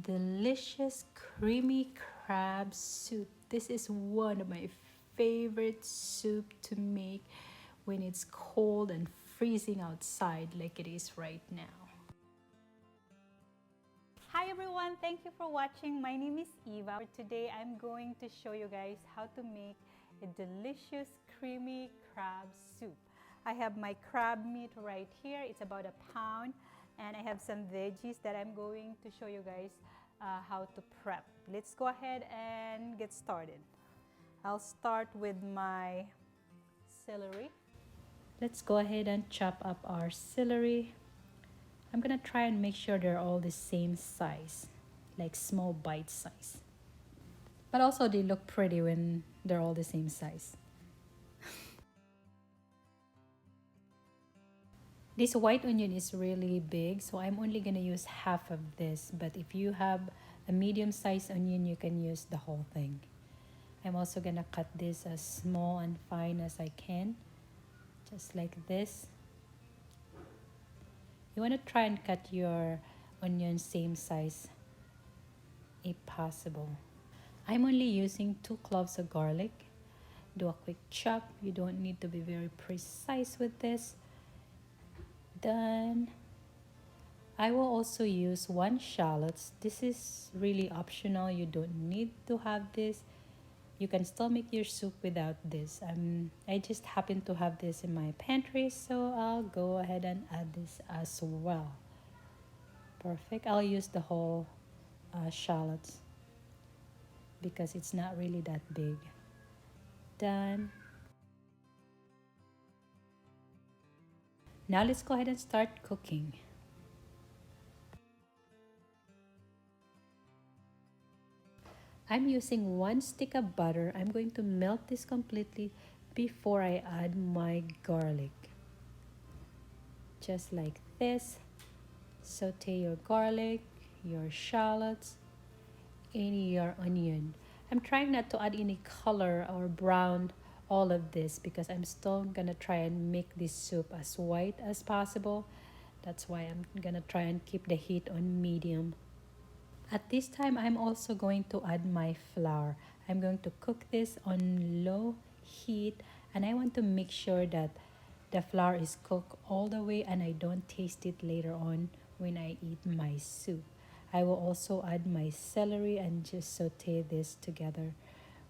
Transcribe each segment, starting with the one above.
delicious creamy crab soup. This is one of my favorite soup to make when it's cold and freezing outside like it is right now. Hi everyone, thank you for watching. My name is Eva. Today I'm going to show you guys how to make a delicious creamy crab soup. I have my crab meat right here. It's about a pound, and I have some veggies that I'm going to show you guys how to prep. Let's go ahead and get started. I'll start with my celery. Let's go ahead and chop up our celery. I'm gonna try and make sure they're all the same size, like small bite size. But also they look pretty when they're all the same size. This white onion is really big, so I'm only gonna use half of this. But if you have a medium-sized onion, you can use the whole thing. I'm also gonna cut this as small and fine as I can, just like this. You want to try and cut your onion same size if possible. I'm only using 2 cloves of garlic. Do a quick chop. You don't need to be very precise with this. Done. I will also use 1 shallots. This is really optional. You don't need to have this. You can still make your soup without this. I just happen to have this in my pantry, so I'll go ahead and add this as well. Perfect. I'll use the whole shallots because it's not really that big. Done. Now let's go ahead and start cooking. I'm using 1 stick of butter. I'm going to melt this completely before I add my garlic. Just like this. Saute your garlic, your shallots, and your onion. I'm trying not to add any color or brown all of this because I'm still gonna try and make this soup as white as possible. That's why I'm gonna try and keep the heat on medium. At this time, I'm also going to add my flour. I'm going to cook this on low heat, and I want to make sure that the flour is cooked all the way and I don't taste it later on when I eat my soup. I will also add my celery and just saute this together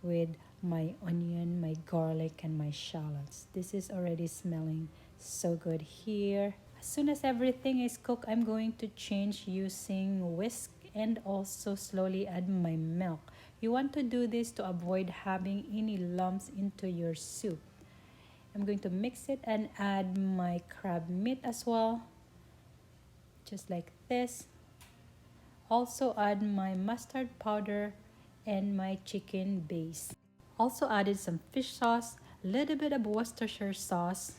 with my onion, my garlic, and my shallots. This is already smelling so good here. As soon as everything is cooked, I'm going to change using whisk and also slowly add my milk. You want to do this to avoid having any lumps into your soup. I'm going to mix it and add my crab meat as well, just like this. Also add my mustard powder and my chicken base. Also added some fish sauce, a little bit of Worcestershire sauce,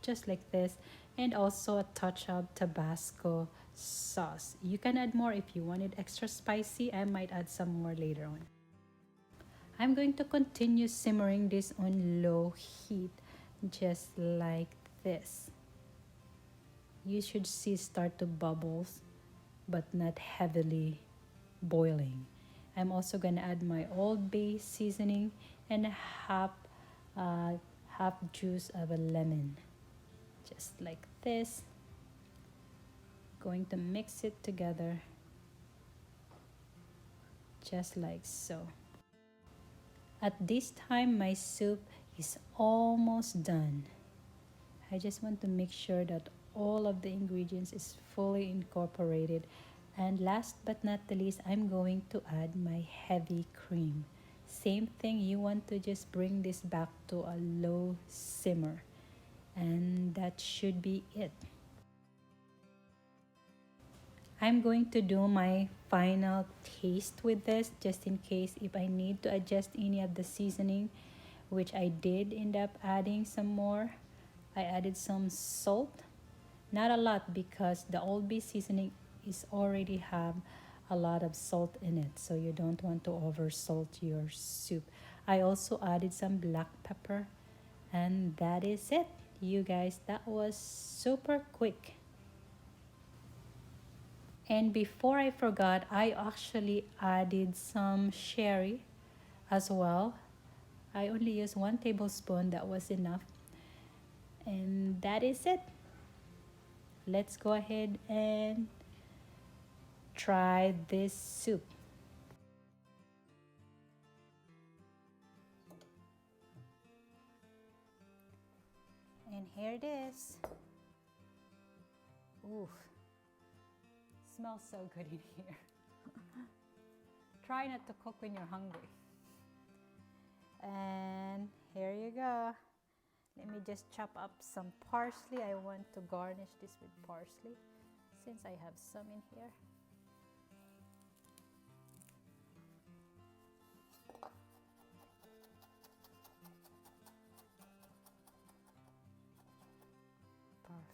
just like this, and also a touch of Tabasco sauce. You can add more if you want it extra spicy. I might add some more later on. I'm going to continue simmering this on low heat, just like this. You should see start to bubbles, but not heavily boiling. I'm also gonna add my Old Bay seasoning and half juice of a lemon, just like this. Going to mix it together, just like so. At this time, my soup is almost done. I just want to make sure that all of the ingredients is fully incorporated. And last but not the least, I'm going to add my heavy cream. Same thing, you want to just bring this back to a low simmer. And that should be it. I'm going to do my final taste with this just in case if I need to adjust any of the seasoning, which I did end up adding some more. I added some salt, not a lot because the Old Bay seasoning is already have a lot of salt in it, so you don't want to over salt your soup. I also added some black pepper, and that is it, you guys. That was super quick. And before I forgot, I actually added some sherry as well. I only used 1 tablespoon, that was enough. And that is it. Let's go ahead and try this soup. And here it is. Ooh, smells so good in here. Try not to cook when you're hungry. And here you go. Let me just chop up some parsley. I want to garnish this with parsley since I have some in here.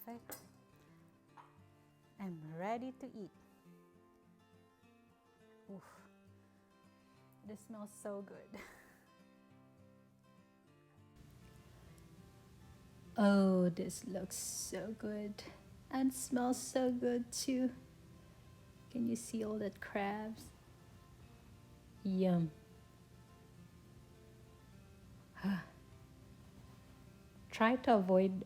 Perfect. I'm ready to eat. Oof. This smells so good. Oh, this looks so good and smells so good too. Can you see all that crabs? Yum. Try to avoid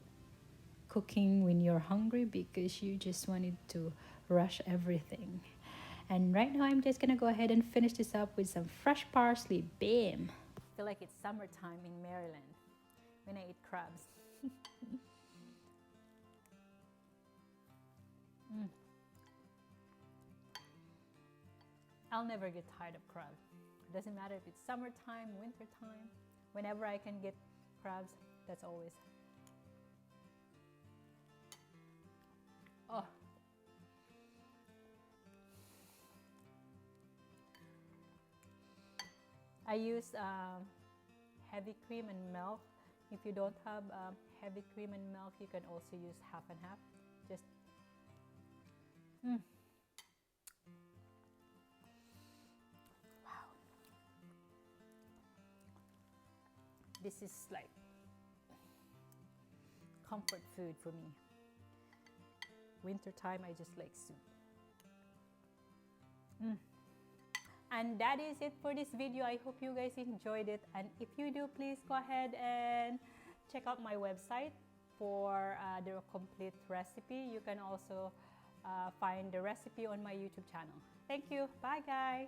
cooking when you're hungry because you just wanted to rush everything. And right now I'm just gonna go ahead and finish this up with some fresh parsley. Bam! I feel like it's summertime in Maryland when I eat crabs. I'll never get tired of crab. It doesn't matter if it's summertime, wintertime. Whenever I can get crabs, that's always. Oh. I use heavy cream and milk. If you don't have heavy cream and milk, you can also use half and half. Just wow. This is like comfort food for me. Wintertime, I just like soup. And that is it for this video. I hope you guys enjoyed it. And if you do, please go ahead and check out my website for the complete recipe. You can also find the recipe on my YouTube channel. Thank you. Bye, guys.